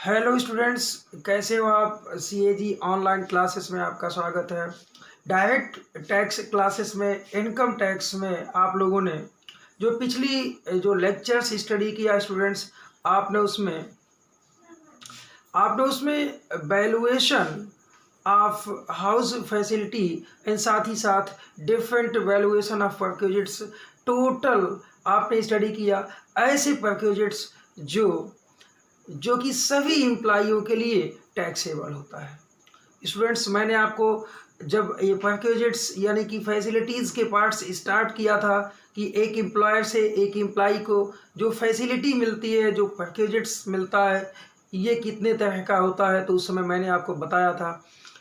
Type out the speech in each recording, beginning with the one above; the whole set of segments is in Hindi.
हेलो स्टूडेंट्स, कैसे हो आप। सीएजी ऑनलाइन क्लासेस में आपका स्वागत है। डायरेक्ट टैक्स क्लासेस में इनकम टैक्स में आप लोगों ने जो पिछली जो लेक्चर्स स्टडी किया स्टूडेंट्स, आपने उसमें valuation of house facility and साथ ही साथ different valuation of perquisites total आपने स्टडी किया। ऐसे परक्यूजिट्स जो जो कि सभी एम्प्लॉइयों के लिए टैक्सेबल होता है। स्टूडेंट्स, मैंने आपको जब ये पैकेजेट्स यानी कि फैसिलिटीज़ के पार्ट्स स्टार्ट किया था कि एक एम्प्लॉयर से एक एम्प्लॉई को जो फैसिलिटी मिलती है, जो पैकेजेट्स मिलता है, ये कितने तरह का होता है, तो उस समय मैंने आपको बताया था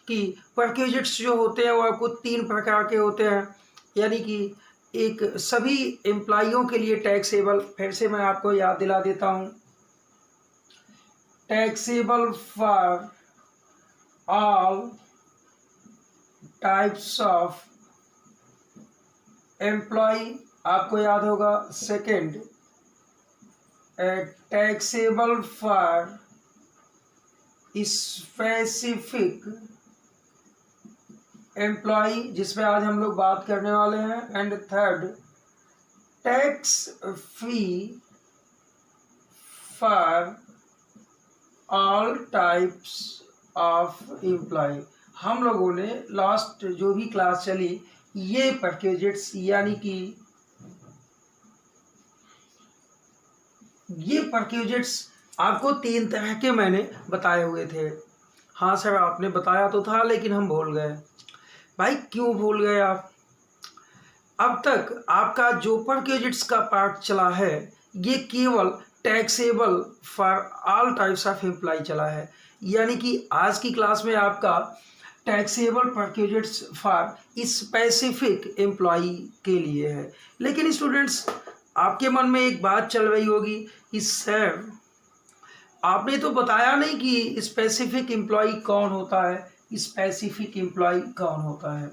कि पैकेजेट्स जो होते हैं वो आपको 3 प्रकार के होते हैं, यानी कि एक सभी एम्प्लॉइयों के लिए टैक्सेबल। फिर से मैं आपको याद दिला देता हूँ, taxable for all types of employee, आपको याद होगा। Second, taxable for specific employee, जिसमें आज हम लोग बात करने वाले हैं। And third, tax free for all types of employee. हम लोगों ने लास्ट जो भी क्लास चली, ये पैकेजेट्स यानी कि ये पैकेजेट्स आपको 3 तरह के मैंने बताए हुए थे। हाँ सर, आपने बताया तो था लेकिन हम भूल गए। भाई क्यों भूल गए आप? अब तक आपका जो पैकेजेट्स का पार्ट चला है, ये केवल taxable for all types of employee चला है, यानी कि आज की क्लास में आपका taxable perquisites for specific employee के लिए है। लेकिन स्टूडेंट्स, आपके मन में एक बात चल रही होगी कि सर आपने तो बताया नहीं कि स्पेसिफिक एम्प्लॉय कौन होता है, स्पेसिफिक एम्प्लॉय कौन होता है।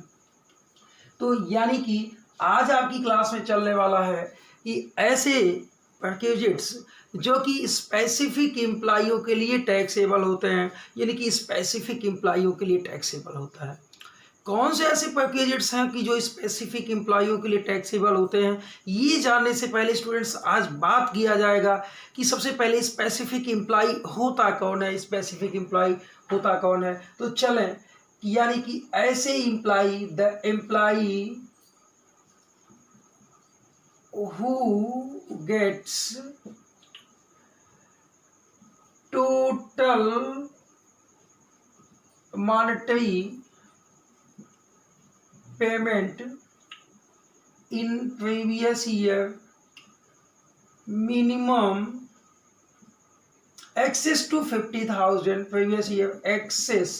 तो यानी कि आज आपकी क्लास में चलने वाला है कि ऐसे पैकेजेट्स जो कि स्पेसिफिक एम्प्लॉइयों के लिए टैक्सेबल होते हैं, यानी कि स्पेसिफिक एम्प्लॉइयों के लिए टैक्सेबल होता है। कौन से ऐसे पैकेजेट्स हैं कि जो स्पेसिफिक एम्प्लॉइयों के लिए टैक्सेबल होते हैं, ये जानने से पहले स्टूडेंट्स आज बात किया जाएगा कि सबसे पहले स्पेसिफिक एम्प्लॉय होता कौन है, स्पेसिफिक एम्प्लॉय होता कौन है। तो चलें, यानी कि ऐसे employee, the employee who gets total monetary payment in previous year, minimum access to 50,000, previous year access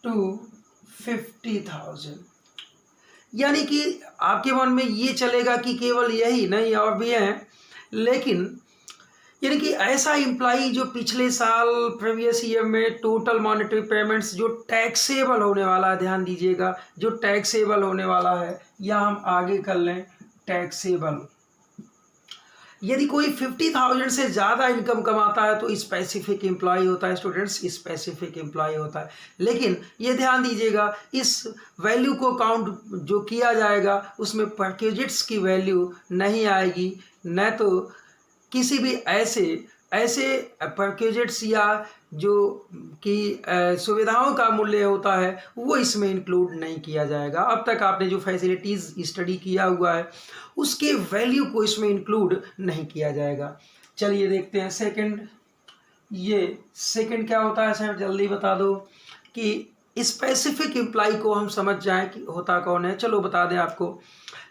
to 50,000। यानी कि आपके मन में ये चलेगा कि केवल यही नहीं और भी हैं, लेकिन यानी कि ऐसा एम्प्लॉई जो पिछले साल प्रीवियस ईयर में टोटल मॉनेटरी पेमेंट्स जो टैक्सेबल होने वाला है, ध्यान दीजिएगा, जो टैक्सेबल होने वाला है, या हम आगे कर लें टैक्सेबल। यदि कोई 50,000 से ज़्यादा इनकम कमाता है तो स्पेसिफिक एम्प्लॉय होता है स्टूडेंट्स, स्पेसिफिक एम्प्लॉय होता है। लेकिन ये ध्यान दीजिएगा, इस वैल्यू को काउंट जो किया जाएगा उसमें पैकेजेट्स की वैल्यू नहीं आएगी, न तो किसी भी ऐसे पैकेजेट्स या जो कि सुविधाओं का मूल्य होता है वो इसमें इंक्लूड नहीं किया जाएगा। अब तक आपने जो फैसिलिटीज़ स्टडी किया हुआ है उसके वैल्यू को इसमें इंक्लूड नहीं किया जाएगा। चलिए देखते हैं सेकंड। ये सेकंड क्या होता है सर, जल्दी बता दो कि स्पेसिफिक एम्प्लॉय को हम समझ जाएं कि होता कौन है। चलो बता दें आपको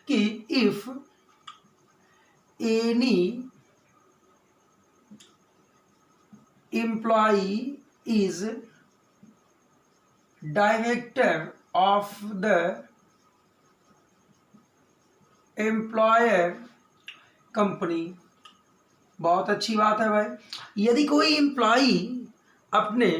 कि if any employee is director of the employer company। बहुत अच्छी बात है भाई। यदि कोई एम्प्लॉई अपने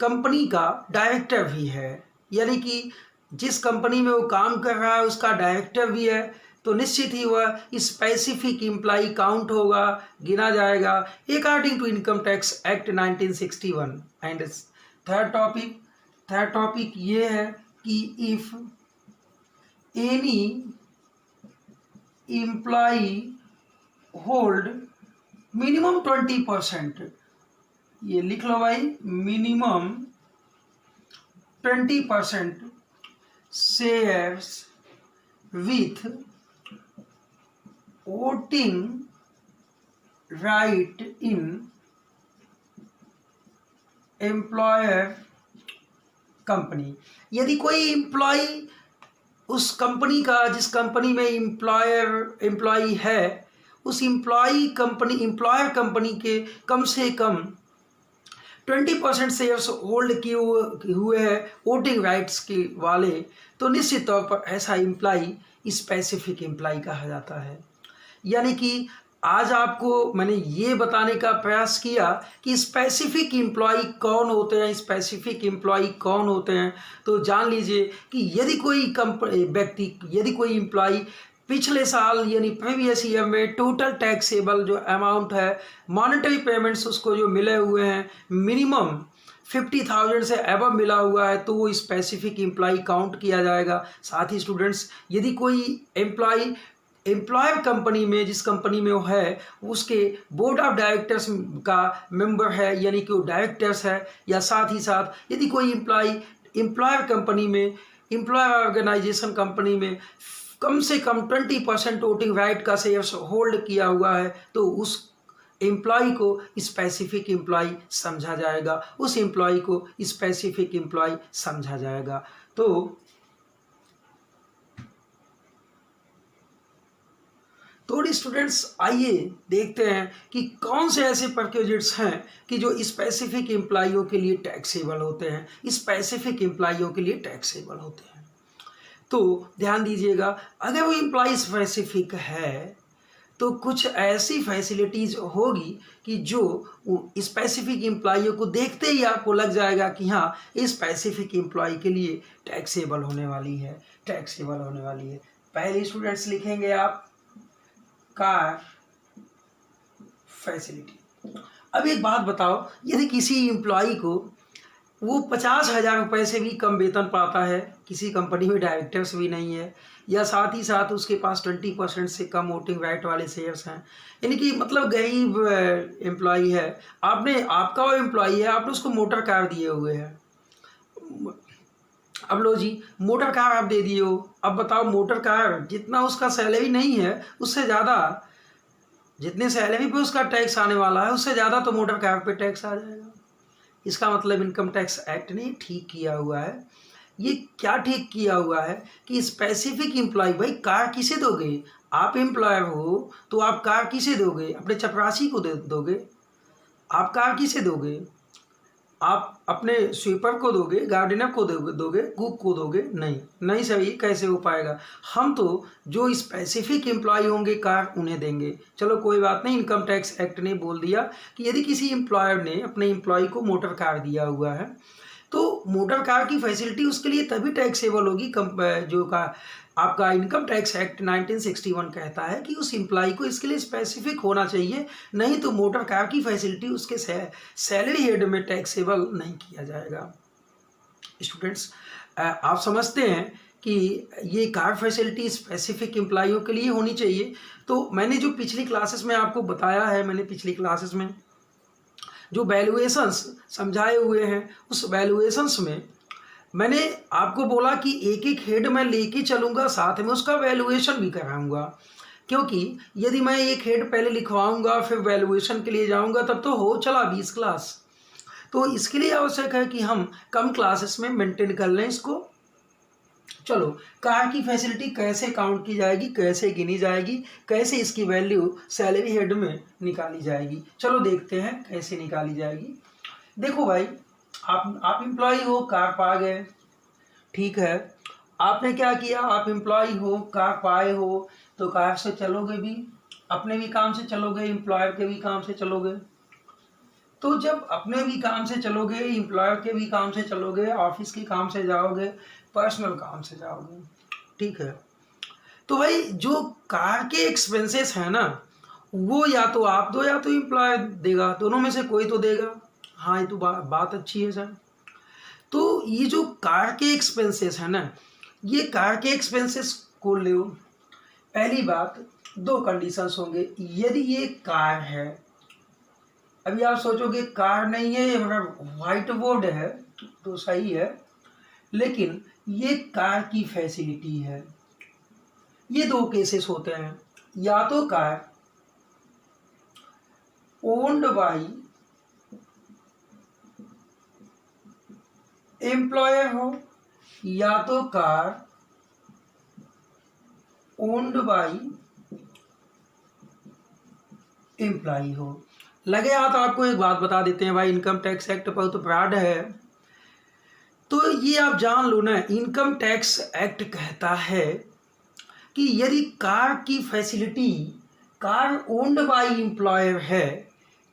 कंपनी का डायरेक्टर भी है, यानी कि जिस कंपनी में वो काम कर रहा है उसका डायरेक्टर भी है, तो निश्चित ही वह स्पेसिफिक एम्प्लॉय काउंट होगा, गिना जाएगा according to income tax act 1961। And third topic ये है कि if any employee hold minimum 20%, ये लिख लो भाई, minimum 20% shares with voting right in employer company. यदि कोई एम्प्लॉय उस कंपनी का, जिस कंपनी में एम्प्लॉय है, उस एम्प्लॉयर कंपनी के कम से कम 20% शेयर्स होल्ड किए हुए हैं वोटिंग राइट्स के वाले, तो निश्चित तौर पर ऐसा एम्प्लॉय स्पेसिफिक एम्प्लॉय कहा जाता है। यानी कि आज आपको मैंने ये बताने का प्रयास किया कि स्पेसिफिक एम्प्लॉय कौन होते हैं, स्पेसिफिक एम्प्लॉय कौन होते हैं। तो जान लीजिए कि यदि कोई एम्प्लॉय पिछले साल यानी प्रीवियस ईयर में टोटल टैक्सेबल जो अमाउंट है, मॉनेटरी पेमेंट्स उसको जो मिले हुए हैं मिनिमम 50,000 से अबव मिला हुआ है, तो वो स्पेसिफिक एम्प्लॉय काउंट किया जाएगा। साथ ही स्टूडेंट्स, यदि कोई एम्प्लॉयर कंपनी में, जिस कंपनी में वो है, उसके बोर्ड ऑफ डायरेक्टर्स का मेंबर है, यानी कि वो डायरेक्टर्स है, या साथ ही साथ यदि कोई एम्प्लॉयर कंपनी में, एम्प्लॉयर ऑर्गेनाइजेशन कंपनी में कम से कम 20% वोटिंग राइट का शेयर्स होल्ड किया हुआ है, तो उस एम्प्लॉय को स्पेसिफिक एम्प्लॉय समझा जाएगा, उस एम्प्लॉय को स्पेसिफिक एम्प्लॉय समझा जाएगा। तो थोड़ी स्टूडेंट्स आइए देखते हैं कि कौन से ऐसे परक्विजिट्स हैं कि जो स्पेसिफिक एम्प्लॉयों के लिए टैक्सेबल होते हैं, स्पेसिफिक एम्प्लॉयों के लिए टैक्सेबल होते हैं। तो ध्यान दीजिएगा, अगर वो एम्प्लॉय स्पेसिफिक है तो कुछ ऐसी फैसिलिटीज़ होगी कि जो स्पेसिफिक एम्प्लॉयों को देखते ही आपको लग जाएगा कि हाँ, इस स्पेसिफिक एम्प्लॉय के लिए टैक्सेबल होने वाली है, टैक्सेबल होने वाली है। पहले स्टूडेंट्स लिखेंगे आप कार फैसिलिटी। अब एक बात बताओ, यदि किसी एम्प्लॉय को वो 50,000 रुपये से भी कम वेतन पाता है, किसी कंपनी में डायरेक्टर्स भी नहीं है, या साथ ही साथ उसके पास 20% से कम वोटिंग राइट वाले शेयर्स हैं, यानी कि मतलब गरीब एम्प्लॉय है, आपका वो एम्प्लॉय है, आपने उसको मोटर कार दिए हुए हैं। अब लो जी, मोटर कार आप दे दिए हो, अब बताओ मोटर कार जितना उसका सैलरी नहीं है, उससे ज़्यादा, जितने सैलरी पे उसका टैक्स आने वाला है उससे ज़्यादा तो मोटर कार पे टैक्स आ जाएगा। इसका मतलब इनकम टैक्स एक्ट ने ठीक किया हुआ है। ये क्या ठीक किया हुआ है कि स्पेसिफिक एम्प्लॉय, भाई कार किसे दोगे? आप एम्प्लॉयर हो तो आप कार किसे दोगे? अपने चपरासी को दोगे? आप कार किसे दोगे? आप अपने स्वीपर को दोगे, गार्डनर को दोगे, कुक को दोगे? नहीं सर, ये कैसे हो पाएगा? हम तो जो स्पेसिफिक एम्प्लॉय होंगे कार, उन्हें देंगे। चलो कोई बात नहीं, इनकम टैक्स एक्ट ने बोल दिया कि यदि किसी एम्प्लॉयर ने अपने एम्प्लॉय को मोटर कार दिया हुआ है, तो मोटर कार की फैसिलिटी उसके लिए तभी टैक्सेबल होगी जो का आपका इनकम टैक्स एक्ट 1961 कहता है कि उस एम्प्लॉय को इसके लिए स्पेसिफिक होना चाहिए, नहीं तो मोटर कार की फैसिलिटी उसके सैलरी हेड में टैक्सेबल नहीं किया जाएगा। स्टूडेंट्स, आप समझते हैं कि ये कार फैसिलिटी स्पेसिफिक एम्प्लॉयों के लिए होनी चाहिए। तो मैंने जो पिछली क्लासेस में आपको बताया है, मैंने पिछली क्लासेस में जो वैल्यूएशंस समझाए हुए हैं, उस वैल्यूएशंस में मैंने आपको बोला कि एक एक हेड मैं लेके चलूँगा, साथ में उसका वैल्यूएशन भी कराऊंगा, क्योंकि यदि मैं एक हेड पहले लिखवाऊंगा फिर वैल्यूएशन के लिए जाऊंगा, तब तो हो चला 20 क्लास। तो इसके लिए आवश्यक है कि हम कम क्लासेस में मेंटेन कर लें इसको। चलो, कार की फैसिलिटी कैसे काउंट की जाएगी, कैसे गिनी जाएगी, कैसे इसकी वैल्यू सैलरी हेड में निकाली जाएगी, चलो देखते हैं कैसे निकाली जाएगी। देखो भाई, आप एम्प्लॉय हो, कार पा गए, ठीक है। आपने क्या किया, आप एम्प्लॉय हो, कार पाए हो, तो कार से चलोगे भी, अपने भी काम से चलोगे, एम्प्लॉयर के भी काम से चलोगे। तो जब अपने भी काम से चलोगे, एम्प्लॉयर के भी काम से चलोगे, ऑफिस के काम से जाओगे, पर्सनल काम से जाओगे, ठीक है। तो भाई जो कार के एक्सपेंसेस हैं ना, वो या तो आप दो या तो एम्प्लॉयर देगा, दोनों में से कोई तो देगा। हाँ, ये तो बात अच्छी है सर। तो ये जो कार के एक्सपेंसेस है ना, ये कार के एक्सपेंसेस को लो। पहली बात, दो कंडीशंस होंगे। यदि ये कार है, अभी आप सोचोगे कार नहीं है, मतलब व्हाइट बोर्ड है तो सही है, लेकिन ये कार की फैसिलिटी है। ये दो केसेस होते हैं, या तो कार ओन्ड बाई एम्प्लॉयर हो, या तो कार ओन्ड बाई एम्प्लॉई हो। लगे हाथ आपको एक बात बता देते हैं भाई, इनकम टैक्स एक्ट पर तो प्राड है। तो ये आप जान लो ना, इनकम टैक्स एक्ट कहता है कि यदि कार की facility car owned by employer है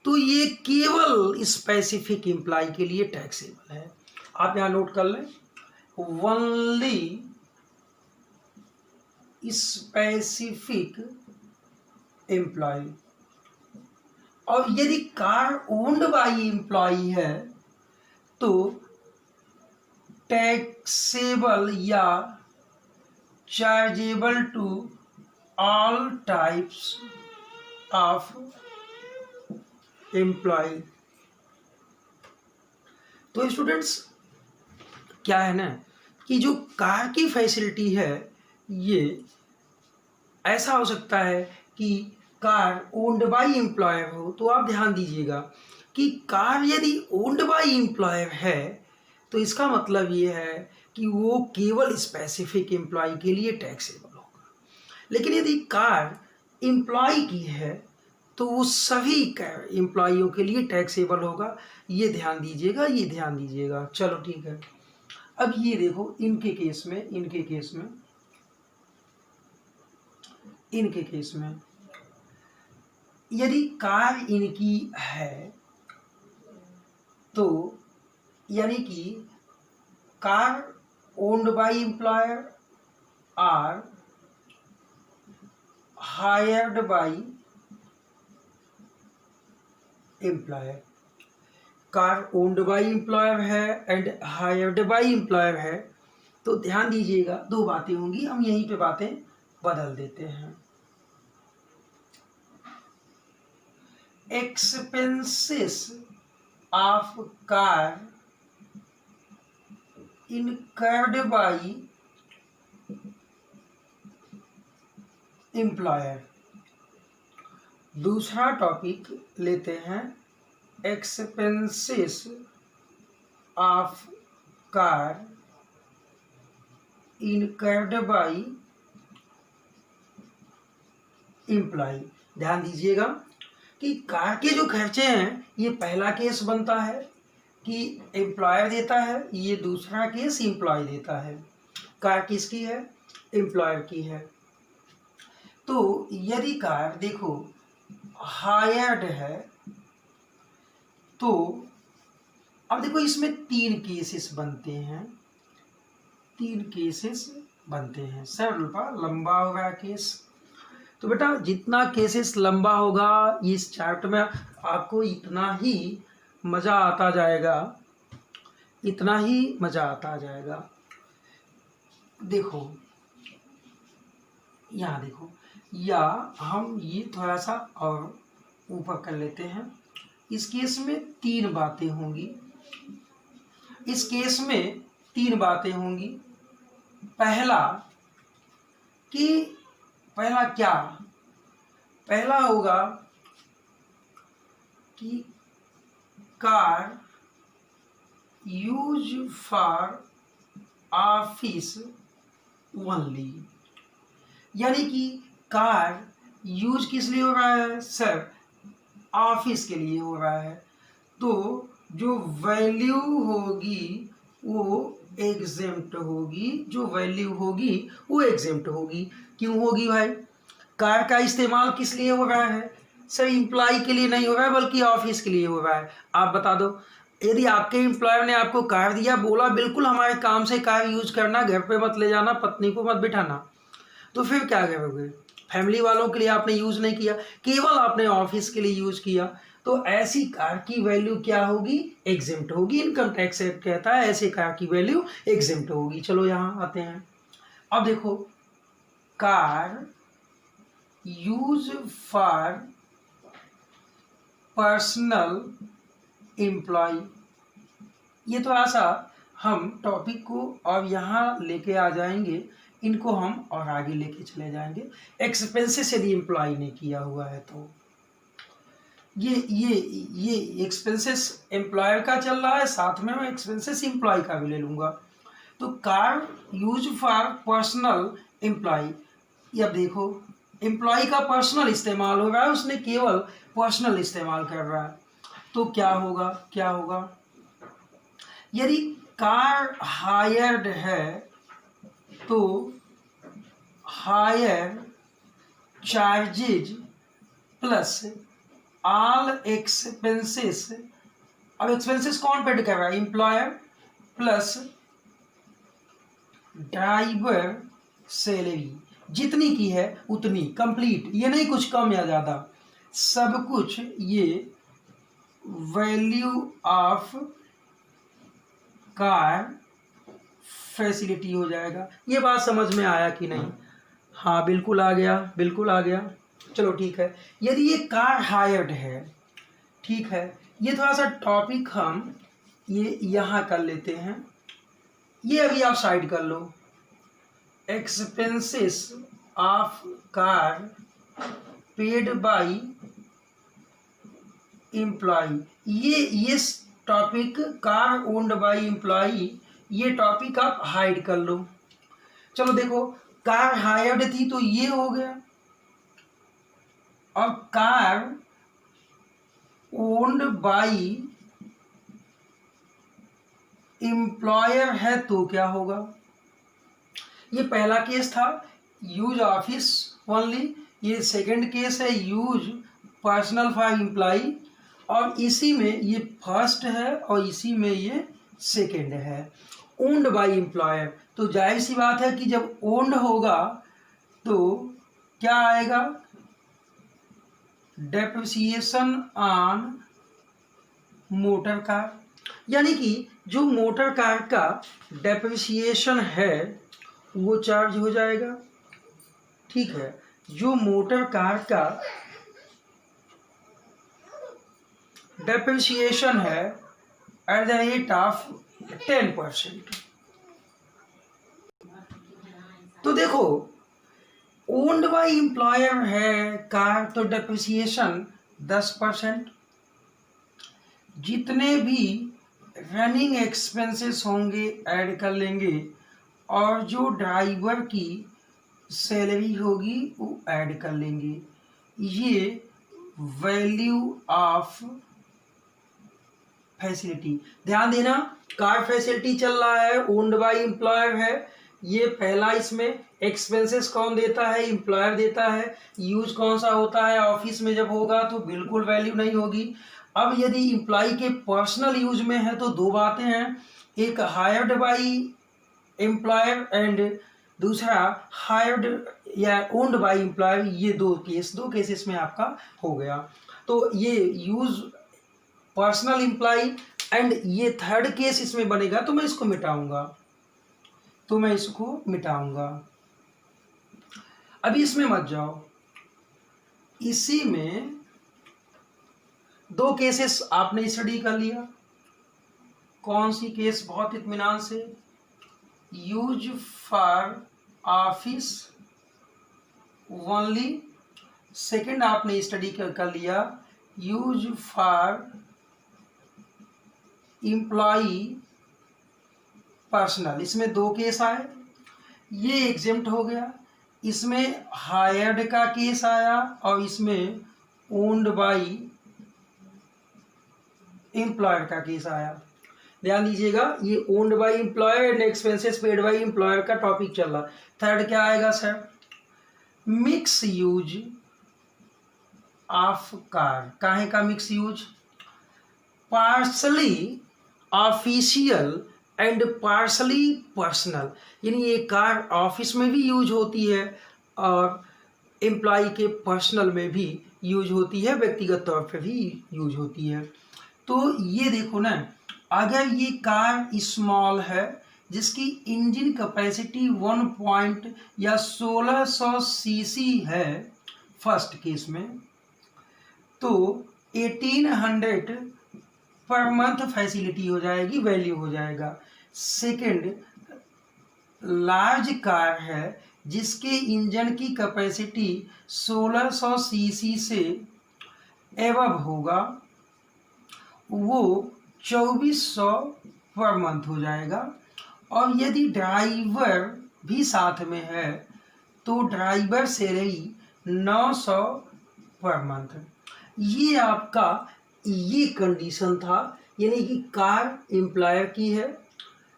तो ये केवल स्पेसिफिक एम्प्लॉय के लिए टैक्सेबल है। आप यहाँ नोट कर लें, ओनली स्पेसिफिक एम्प्लॉय। और यदि कार ओन्ड बाई एम्प्लॉय है तो टैक्सेबल या chargeable to all types of employee. तो स्टूडेंट्स क्या है ना कि जो कार की फैसिलिटी है, ये ऐसा हो सकता है कि कार ओन्ड बाई एम्प्लॉयर हो। तो आप ध्यान दीजिएगा कि कार यदि ओन्ड बाई एम्प्लॉयर है तो इसका मतलब ये है कि वो केवल स्पेसिफिक एम्प्लॉय के लिए टैक्सेबल होगा। लेकिन यदि कार एम्प्लॉय की है तो वो सभी एम्प्लॉइयों के लिए टैक्सेबल होगा। ये ध्यान दीजिएगा, ये ध्यान दीजिएगा। चलो ठीक है। अब ये देखो, इनके केस में यदि कार इनकी है तो यानी कि car owned by employer or hired by employer. Car owned by employer है एंड हायर्ड बाई एम्प्लॉयर है, तो ध्यान दीजिएगा दो बातें होंगी, हम यहीं पे बातें बदल देते हैं। Expenses of car incurred by employer. दूसरा टॉपिक लेते हैं, expenses of car incurred by employee. ध्यान दीजिएगा कि कार के जो खर्चे हैं, ये पहला केस बनता है कि एम्प्लॉयर देता है, ये दूसरा केस एम्प्लॉय देता है। कार किसकी है? एम्प्लॉयर की है। तो यदि कार देखो हायर्ड है तो अब देखो इसमें तीन केसेस बनते हैं। सर लंबा होगा केस, तो बेटा जितना केसेस लंबा होगा इस चार्ट में आपको इतना ही मज़ा आता जाएगा। देखो यहाँ देखो, या हम ये थोड़ा सा और ऊपर कर लेते हैं। इस केस में तीन बातें होंगी। पहला होगा कि car use for office only, यानी कि कार यूज किस लिए हो रहा है सर? ऑफिस के लिए हो रहा है। तो जो वैल्यू होगी वो एग्जेम्प्ट होगी। क्यों होगी भाई? कार का इस्तेमाल किस लिए हो रहा है सर? एम्प्लॉय के लिए नहीं हो रहा है बल्कि ऑफिस के लिए हो रहा है। आप बता दो, यदि आपके एम्प्लॉयर ने आपको कार दिया, बोला बिल्कुल हमारे काम से कार यूज करना, घर पे मत ले जाना, पत्नी को मत बिठाना, तो फिर क्या करोगे, फैमिली वालों के लिए आपने यूज़ नहीं किया, केवल आपने ऑफिस के लिए यूज़ किया, तो ऐसी कार की वैल्यू क्या होगी, एग्जिम्प्ट होगी। इनकम टैक्स एक्ट कहता है ऐसे कार की वैल्यू एग्जिम्प्ट होगी। चलो यहाँ आते हैं। अब देखो, car use for personal employee, ये थोड़ा सा हम टॉपिक को अब यहाँ लेके आ जाएंगे, इनको हम और आगे लेके चले जाएंगे। एक्सपेंसेस यदि एम्प्लॉय ने किया हुआ है तो ये एक्सपेंसेस एम्प्लॉयर का चल रहा है, साथ में मैं एक्सपेंसेस एम्प्लॉय का भी ले लूँगा। तो car use for personal employee, ये अब देखो एम्प्लॉय का पर्सनल इस्तेमाल हो रहा है, उसने केवल पर्सनल इस्तेमाल कर रहा है। तो क्या होगा, क्या होगा, यदि कार हायर्ड है तो hire charges plus all expenses, अब एक्सपेंसेस कौन पेड कर रहा है, एम्प्लॉयर प्लस ड्राइवर सैलरी, जितनी की है उतनी कंप्लीट, ये नहीं कुछ कम या ज़्यादा, सब कुछ ये वैल्यू ऑफ कार फैसिलिटी हो जाएगा। ये बात समझ में आया कि नहीं? हाँ बिल्कुल आ गया, बिल्कुल आ गया। चलो ठीक है, यदि ये कार हायर्ड है, ठीक है, ये थोड़ा सा टॉपिक हम ये यहाँ कर लेते हैं, ये अभी आप साइड कर लो। Expenses of car paid by employ, ये topic car owned by employ, ये टॉपिक आप हाइड कर लो। चलो देखो, कार हायर्ड थी तो ये हो गया, और कार ओन्ड बाय एम्प्लॉयर है तो क्या होगा, ये पहला केस था यूज ऑफिस ओनली, ये सेकंड केस है यूज पर्सनल फॉर एम्प्लॉय, और इसी में ये फर्स्ट है और इसी में ये सेकंड है, ओन्ड बाय एम्प्लॉयर। तो जाहिर सी बात है कि जब ओन्ड होगा तो क्या आएगा, डेप्रिसिएशन ऑन मोटर कार, यानी कि जो मोटर कार का डेप्रिसिएशन है वो चार्ज हो जाएगा। ठीक है, जो मोटर कार का डेप्रिसिएशन है एट द रेट ऑफ 10%। तो देखो, ओन्ड बाय एम्प्लॉयर है कार तो डेप्रिसिएशन 10%, जितने भी रनिंग एक्सपेंसेस होंगे ऐड कर लेंगे, और जो ड्राइवर की सैलरी होगी वो ऐड कर लेंगे। ये वैल्यू ऑफ फैसिलिटी, ध्यान देना, कार फैसिलिटी चल रहा है, ओन्ड बाय एम्प्लॉयर है, ये पहला, इसमें एक्सपेंसेस कौन देता है, एम्प्लॉयर देता है, यूज कौन सा होता है, ऑफिस में जब होगा तो बिल्कुल वैल्यू नहीं होगी। अब यदि एम्प्लॉय के पर्सनल यूज में है तो दो बातें हैं, एक हायर्ड बाय एम्प्लॉयर एंड दूसरा हायर्ड या ओन्ड बाय एम्प्लॉयर, ये दो केसेस में आपका हो गया। तो ये यूज पर्सनल एम्प्लॉय एंड ये थर्ड केस इसमें बनेगा, तो मैं इसको मिटाऊंगा, अभी इसमें मत जाओ। इसी में दो केसेस आपने स्टडी कर लिया, कौन सी केस, बहुत इत्मीनान से, use for office only, second आपने स्टडी कर लिया यूज फॉर एम्प्लॉय पर्सनल। इसमें दो केस आए, ये एग्जेम्प्ट हो गया, इसमें हायर्ड का केस आया और इसमें ओन्ड बाय एम्प्लॉयर का केस आया। ध्यान दीजिएगा, ये owned by employer and expenses paid by employer का टॉपिक चल रहा। थर्ड क्या आएगा sir, mix use of car, काहे का mix use, partly official and partly personal, यानी ये कार ऑफिस में भी यूज होती है और एम्प्लॉय के पर्सनल में भी यूज होती है, व्यक्तिगत तौर पे भी यूज होती है। तो ये देखो ना, अगर ये कार स्मॉल है जिसकी इंजन कैपेसिटी 1 या 1600 सीसी है फर्स्ट केस में, तो 1800 पर मंथ फैसिलिटी हो जाएगी, वैल्यू हो जाएगा। सेकंड, लार्ज कार है जिसके इंजन की कैपेसिटी 1600 सीसी से एवब होगा, वो 2400 पर मंथ हो जाएगा। और यदि ड्राइवर भी साथ में है तो ड्राइवर सैलरी 900 पर मंथ। ये आपका ये कंडीशन था, यानी कि कार एम्प्लॉयर की है,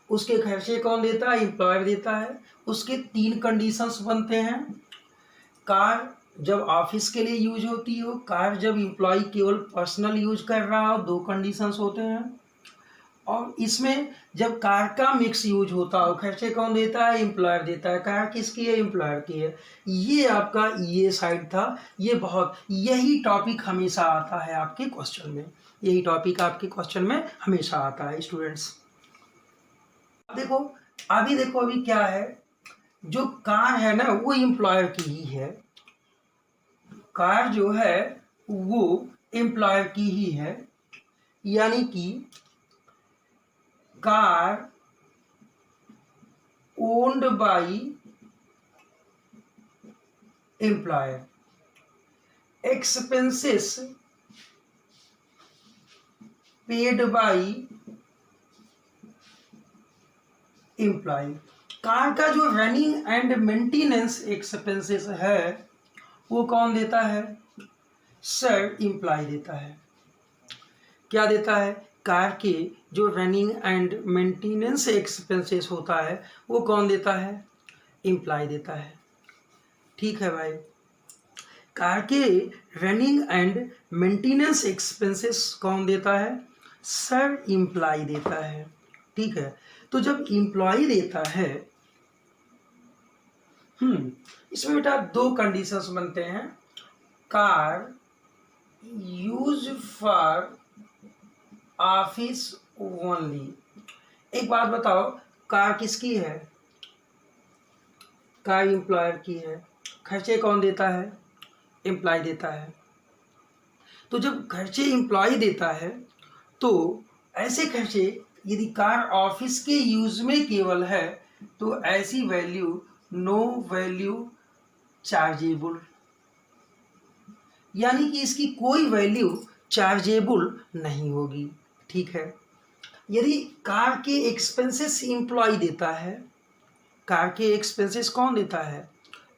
उसके खर्चे कौन देता है? एम्प्लॉयर देता है। उसके 3 कंडीशंस बनते हैं। कार जब ऑफिस के लिए यूज होती हो, कार जब एम्प्लॉय केवल पर्सनल यूज कर रहा हो, 2 कंडीशंस होते हैं। और इसमें जब कार का मिक्स यूज होता हो, खर्चे कौन देता है? एम्प्लॉयर देता है। कार किसकी है? एम्प्लॉयर की है। ये आपका ये साइड था। ये बहुत, यही टॉपिक हमेशा आता है आपके क्वेश्चन में, यही टॉपिक आपके क्वेश्चन में हमेशा आता है स्टूडेंट्स। देखो अभी क्या है, जो कार है ना वो एम्प्लॉयर की ही है। कार जो है वो एम्प्लॉयर की ही है, यानी कि car owned by employer, expenses paid by employee. Car का जो रनिंग एंड मेंटेनेंस एक्सपेंसेस है वो कौन देता है? सर, एम्प्लॉय देता है। क्या देता है? कार के जो रनिंग एंड मेंटेनेंस एक्सपेंसेस होता है वो कौन देता है? एम्प्लॉय देता है। ठीक है भाई, कार के रनिंग एंड मेंटेनेंस एक्सपेंसेस कौन देता है? सर, एम्प्लॉय देता है। ठीक है, तो जब एम्प्लॉय देता है, इसमें बेटा 2 कंडीशंस बनते हैं। Car use for office only. एक बात बताओ, कार किसकी है? कार एम्प्लॉयर की है। खर्चे कौन देता है? एम्प्लॉय देता है। तो जब खर्चे एम्प्लॉय देता है तो ऐसे खर्चे यदि कार ऑफिस के यूज में केवल है तो ऐसी वैल्यू नो वैल्यू चार्जेबल, यानी कि इसकी कोई वैल्यू चार्जेबल नहीं होगी। ठीक है, यदि कार के एक्सपेंसेस एम्प्लॉय देता है, कार के एक्सपेंसेस कौन देता है?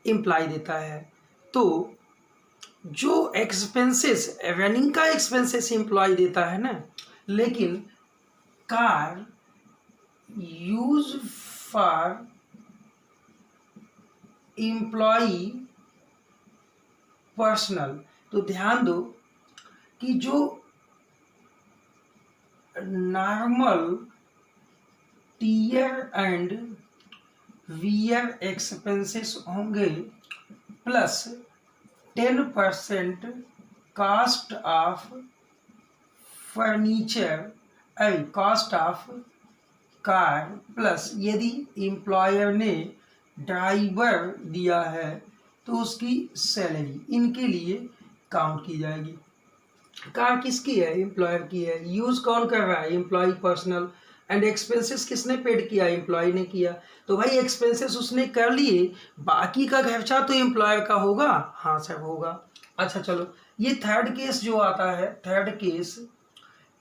एम्प्लॉय देता है, तो जो एक्सपेंसेस रनिंग का एक्सपेंसेस एम्प्लॉय देता है ना, लेकिन car use for employ personal, तो ध्यान दो कि जो normal tear and wear expenses होंगे plus 10% cost of furniture and cost of car, plus यदि एम्प्लॉयर ने ड्राइवर दिया है तो उसकी सैलरी, इनके लिए काउंट की जाएगी। कार किसकी है? एम्प्लॉयर की है। यूज कौन कर रहा है? Employee personal. एंड एक्सपेंसेस किसने पेड किया? एम्प्लॉय ने किया। तो भाई एक्सपेंसेस उसने कर लिए, बाकी का खर्चा तो एम्प्लॉयर का होगा। हाँ सर, होगा। अच्छा चलो, ये थर्ड केस जो आता है, थर्ड केस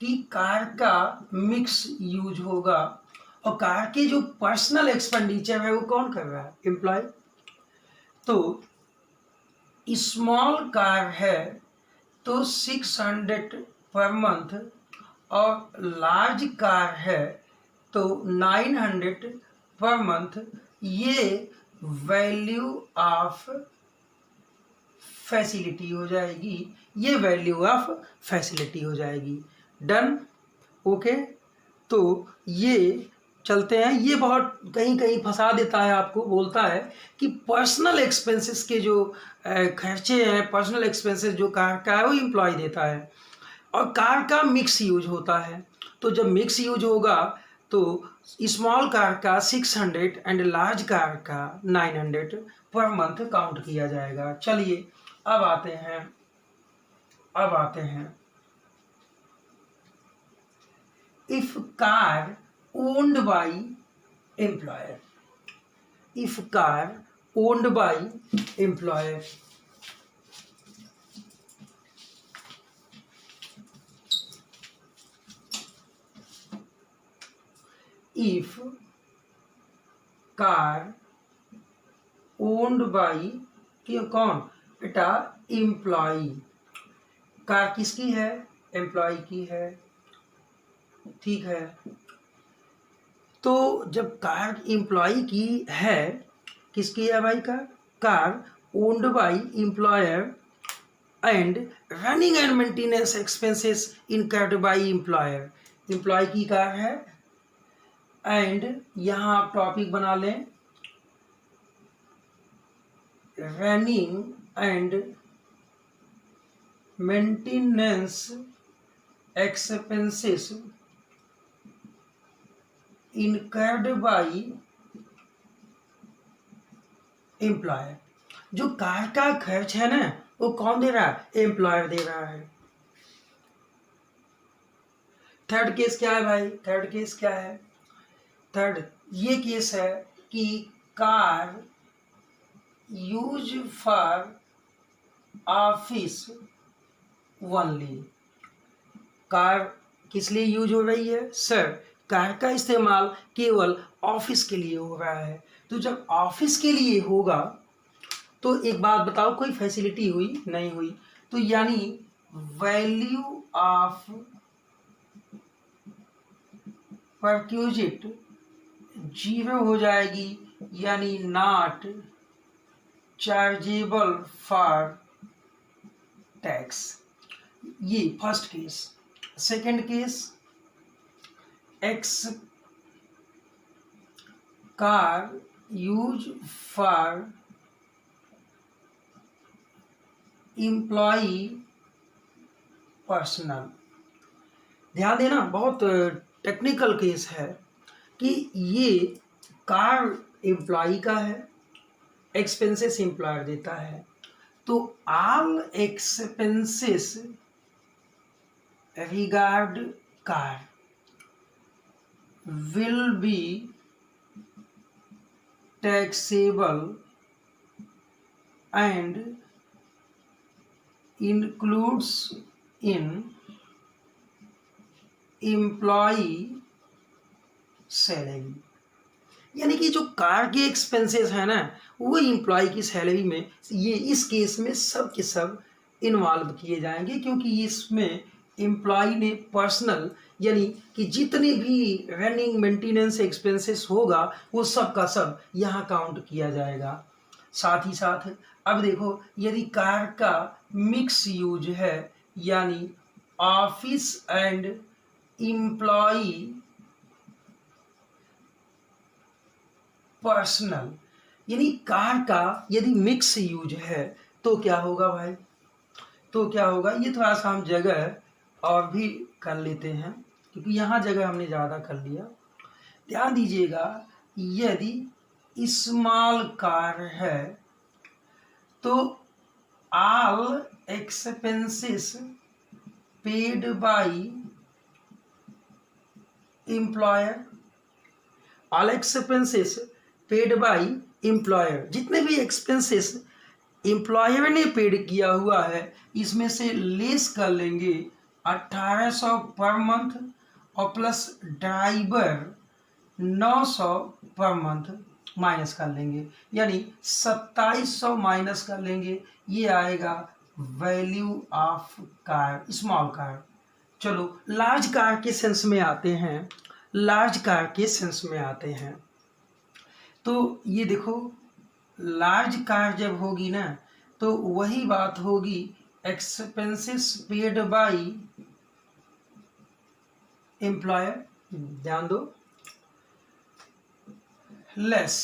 कि कार का मिक्स यूज होगा और कार के जो पर्सनल एक्सपेंडिचर है वो कौन कर रहा है? एम्प्लॉय। तो स्मॉल कार है तो 600 पर मंथ, और लार्ज कार है तो 900 पर मंथ। ये वैल्यू ऑफ फैसिलिटी हो जाएगी, ये वैल्यू ऑफ फैसिलिटी हो जाएगी। डन? ओके, तो ये चलते हैं। ये बहुत कहीं कहीं फंसा देता है आपको, बोलता है कि पर्सनल एक्सपेंसेस के जो खर्चे हैं, पर्सनल एक्सपेंसेस जो कार का है वो एम्प्लॉय देता है, और कार का मिक्स यूज होता है। तो जब मिक्स यूज होगा तो स्मॉल कार का 600 एंड लार्ज कार का 900 पर मंथ काउंट किया जाएगा। चलिए अब आते हैं if car owned by employer, if car owned by employer, if car owned by कौन बेटा, एम्प्लॉय। कार किसकी है, एम्प्लॉय की है, ठीक है। तो जब कार एम्प्लॉय की है, किसकी है भाई, car owned by employer and running and maintenance expenses incurred by employer, employee की कार है एंड यहाँ आप टॉपिक बना लें running and maintenance expenses incurred by employer. जो कार का खर्च है ना वो कौन दे रहा है, एम्प्लॉयर दे रहा है। थर्ड केस क्या है भाई, थर्ड केस क्या है, थर्ड ये केस है कि car use for office only, car किस लिए यूज हो रही है सर, कार का इस्तेमाल केवल ऑफिस के लिए हो रहा है। तो जब ऑफिस के लिए होगा तो एक बात बताओ, कोई फैसिलिटी हुई, नहीं हुई, तो यानी वैल्यू ऑफ परक्यूजिट जीरो हो जाएगी, यानी नॉट चार्जेबल फॉर टैक्स। ये first case. Second case, x car use for employee personal. ध्यान देना, बहुत टेक्निकल केस है कि ये कार एम्प्लॉई का है, एक्सपेंसेस एम्प्लॉयर देता है, तो all expenses regard car will be taxable and includes in employee salary. यानी कि जो कार के एक्सपेंसेस है ना वो एम्प्लॉय की सैलरी में, ये इस केस में सब के सब इन्वॉल्व किए जाएंगे, क्योंकि इसमें एम्प्लॉय ने पर्सनल यानी कि जितने भी रनिंग मेंटेनेंस एक्सपेंसेस होगा वो सब का सब यहाँ काउंट किया जाएगा। साथ ही साथ अब देखो, यदि कार का मिक्स यूज है यानी ऑफिस एंड एम्प्लॉय पर्सनल, यानी कार का यदि मिक्स यूज है तो क्या होगा भाई, तो क्या होगा, ये थोड़ा सा हम जगह और भी कर लेते हैं क्योंकि यहाँ जगह हमने ज़्यादा कर लिया। ध्यान दीजिएगा, यदि स्मॉल कार है तो all expenses paid by employer, all expenses paid by employer, जितने भी एक्सपेंसेस एम्प्लॉयर ने पेड किया हुआ है इसमें से लेस कर लेंगे 1800 पर मंथ और plus driver 900 per month minus कर लेंगे, यानी 2700 माइनस कर लेंगे। ये आएगा value of car, small car. चलो लार्ज कार के सेंस में आते हैं, लार्ज कार के सेंस में आते हैं। तो ये देखो, लार्ज कार जब होगी ना तो वही बात होगी एक्सपेंसेस पेड बाई एम्प्लॉयर। ध्यान दो, लेस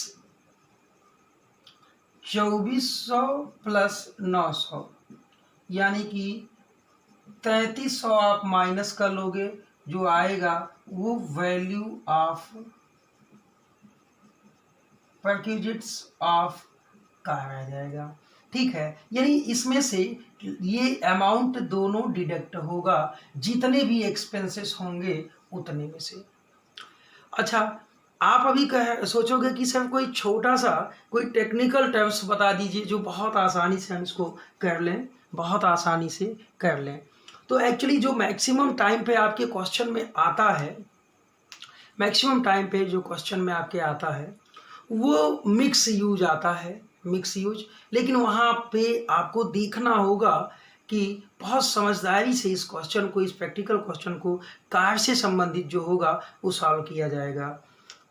2400 प्लस 900, यानी कि 3300 आप माइनस कर लोगे, जो आएगा वो value of perquisites of car आ जाएगा। ठीक है, यानी इसमें से ये अमाउंट दोनों डिडक्ट होगा, जितने भी एक्सपेंसेस होंगे उतने में से। अच्छा, आप अभी सोचोगे कि सर कोई छोटा सा कोई टेक्निकल टर्म्स बता दीजिए जो बहुत आसानी से हम इसको कर लें, बहुत आसानी से कर लें। तो एक्चुअली जो मैक्सिमम टाइम पे आपके क्वेश्चन में आता है, मैक्सिमम टाइम पे जो क्वेश्चन में आपके आता है वो मिक्स यूज आता है, मिक्स यूज। लेकिन वहाँ पे आपको देखना होगा कि बहुत समझदारी से इस क्वेश्चन को, इस प्रैक्टिकल क्वेश्चन को कार से संबंधित जो होगा वो सॉल्व किया जाएगा।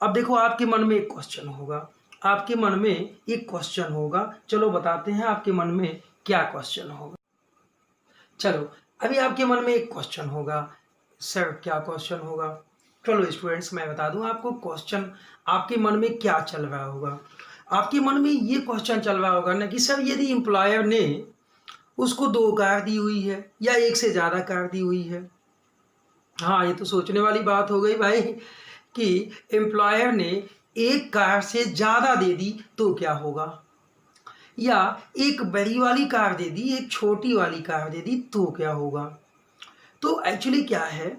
अब देखो, आपके मन में एक क्वेश्चन होगा, आपके मन में एक क्वेश्चन होगा। चलो बताते हैं आपके मन में क्या क्वेश्चन होगा। चलो, अभी आपके मन में एक क्वेश्चन होगा, सर क्या क्वेश्चन होगा? चलो स्टूडेंट्स, मैं बता दूं आपको क्वेश्चन आपके मन में क्या चल रहा होगा। आपके मन में ये क्वेश्चन चल रहा होगा ना कि सर यदि एम्प्लॉयर ने उसको 2 कार दी हुई है या 1 से ज़्यादा कार दी हुई है। हाँ, ये तो सोचने वाली बात हो गई भाई कि एम्प्लॉयर ने 1 कार से ज़्यादा दे दी तो क्या होगा, या एक बड़ी वाली कार दे दी, एक छोटी वाली कार दे दी तो क्या होगा। तो एक्चुअली क्या है,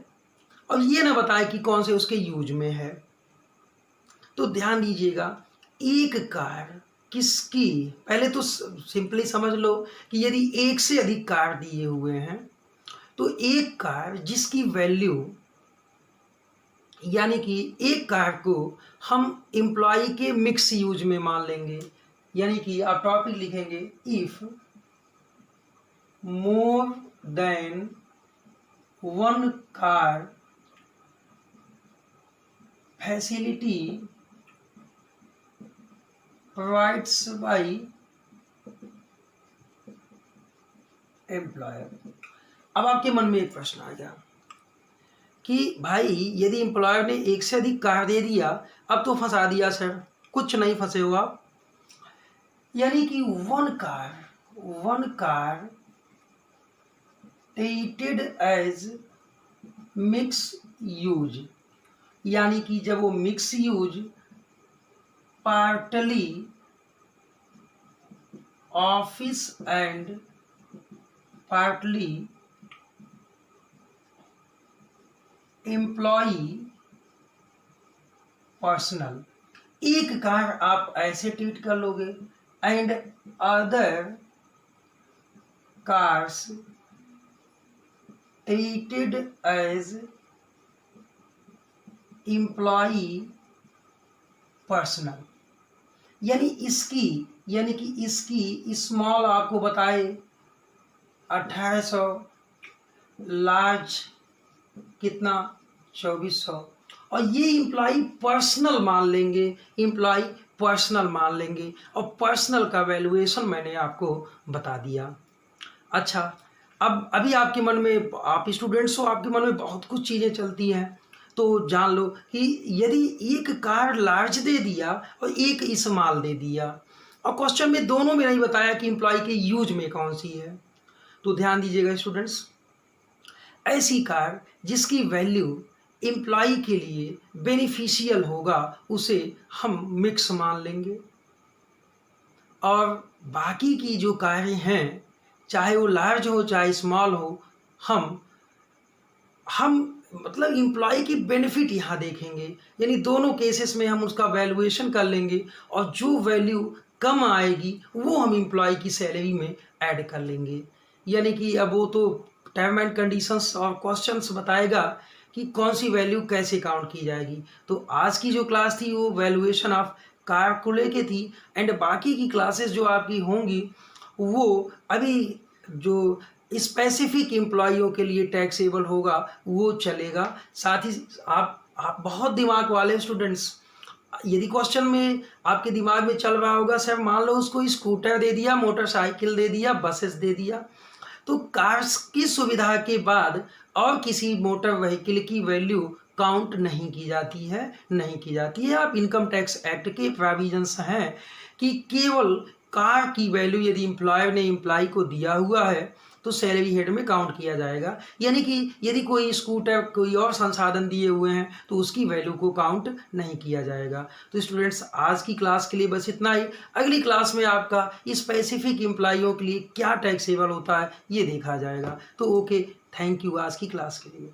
और ये ना बताए कि कौन से उसके यूज में है। तो ध्यान दीजिएगा, एक कार किसकी, पहले तो सिंपली समझ लो कि यदि 1 से अधिक कार दिए हुए हैं तो एक कार जिसकी वैल्यू, यानी कि एक कार को हम एम्प्लॉय के मिक्स यूज में मान लेंगे। यानी कि आप टॉपिक लिखेंगे, if more than 1 car facility provides by employer. अब आपके मन में एक प्रश्न आ गया कि भाई यदि एम्प्लॉयर ने 1 से अधिक कार दे दिया, अब तो फंसा दिया सर। कुछ नहीं फंसे हो आप, यानी कि 1 car treated as mix use, यानी कि जब वो mix use partly office and partly employee personal, एक कार आप ऐसे ट्रीट कर लोगे and other cars treated as employee personal. यानी इसकी स्मॉल आपको बताए 1800, लार्ज कितना 2400, और ये इम्प्लॉई पर्सनल मान लेंगे, इम्प्लॉई पर्सनल मान लेंगे, और पर्सनल का वैल्यूएशन मैंने आपको बता दिया। अच्छा, अब अभी आपके मन में, आप स्टूडेंट्स हो, आपके मन में बहुत कुछ चीज़ें चलती हैं। तो जान लो कि यदि एक कार लार्ज दे दिया और एक स्मॉल दे दिया, और क्वेश्चन में दोनों में नहीं बताया कि एम्प्लॉय के यूज में कौन सी है, तो ध्यान दीजिएगा स्टूडेंट्स, ऐसी कार जिसकी वैल्यू एम्प्लॉय के लिए बेनिफिशियल होगा उसे हम मिक्स मान लेंगे, और बाकी की जो कारें हैं चाहे वो लार्ज हो चाहे स्मॉल हो, हम मतलब इम्प्लॉय की बेनिफिट यहाँ देखेंगे। यानी दोनों केसेस में हम उसका वैल्यूएशन कर लेंगे, और जो वैल्यू कम आएगी वो हम इम्प्लॉय की सैलरी में ऐड कर लेंगे। यानी कि अब वो तो टर्म एंड कंडीशंस और क्वेश्चंस बताएगा कि कौन सी वैल्यू कैसे काउंट की जाएगी। तो आज की जो क्लास थी वो वैल्यूएशन ऑफ कार को लेके थी, एंड बाकी की क्लासेस जो आपकी होंगी वो अभी जो स्पेसिफिक एम्प्लॉइयों के लिए टैक्सेबल होगा वो चलेगा। साथ ही आप बहुत दिमाग वाले स्टूडेंट्स, यदि क्वेश्चन में आपके दिमाग में चल रहा होगा सर मान लो उसको स्कूटर दे दिया, मोटरसाइकिल दे दिया, बसेस दे दिया, तो कार्स की सुविधा के बाद और किसी मोटर व्हीकल की वैल्यू काउंट नहीं की जाती है। आप इनकम टैक्स एक्ट के प्रोविजंस हैं कि केवल कार की वैल्यू यदि एम्प्लॉयर ने एम्प्लॉय को दिया हुआ है तो सैलरी हेड में काउंट किया जाएगा, यानी कि यदि कोई स्कूटर कोई और संसाधन दिए हुए हैं तो उसकी वैल्यू को काउंट नहीं किया जाएगा। तो स्टूडेंट्स, आज की क्लास के लिए बस इतना ही। अगली क्लास में आपका स्पेसिफिक एम्प्लॉइयों के लिए क्या टैक्सेबल होता है ये देखा जाएगा। तो ओके, थैंक यू आज की क्लास के लिए।